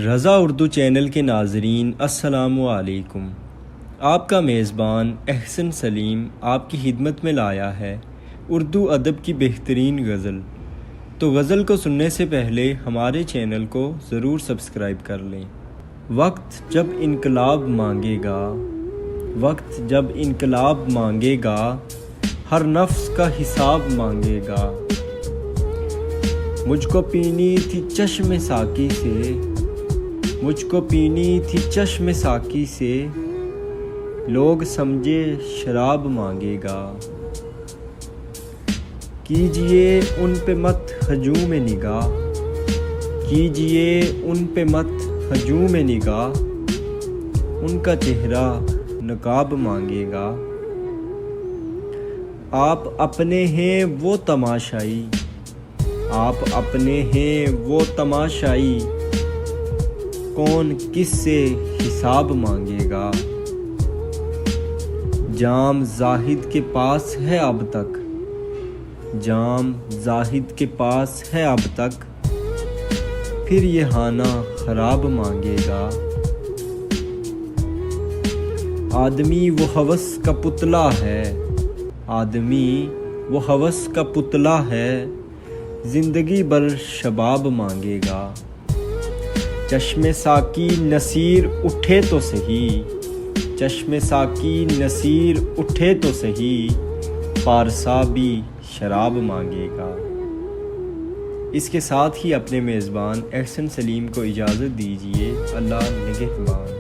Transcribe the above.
رضا Urdu channel کے ناظرین السلام علیکم۔ آپ کا میزبان احسن سلیم آپ کی خدمت میں لایا ہے اردو ادب کی بہترین غزل۔ تو غزل کو سننے سے پہلے ہمارے چینل کو ضرور سبسکرائب کر لیں۔ وقت جب انقلاب مانگے گا، وقت جب انقلاب مانگے گا، ہر نفس کا حساب مانگے گا۔ مجھ کو پینی تھی چشم ساقی سے، مجھ کو پینی تھی چشم ساقی سے، لوگ سمجھے شراب مانگے گا۔ کیجئے ان پہ مت ہجوم نگاہ، کیجئے ان پہ مت ہجوم نگاہ، ان کا چہرہ نقاب مانگے گا۔ آپ اپنے ہیں وہ تماشائی، آپ اپنے ہیں وہ تماشائی، کون کس سے حساب مانگے گا۔ جام زاہد کے پاس ہے اب تک، جام زاہد کے پاس ہے اب تک، پھر یہ خانہ خراب مانگے گا۔ آدمی وہ ہوس کا پتلا ہے، آدمی وہ ہوس کا پتلا ہے، زندگی بھر شباب مانگے گا۔ چشم ساقی نصیر اٹھے تو سہی، چشم ساقی نصیر اٹھے تو سہی، پارسا بھی شراب مانگے گا۔ اس کے ساتھ ہی اپنے میزبان احسن سلیم کو اجازت دیجیے۔ اللہ نگہبان۔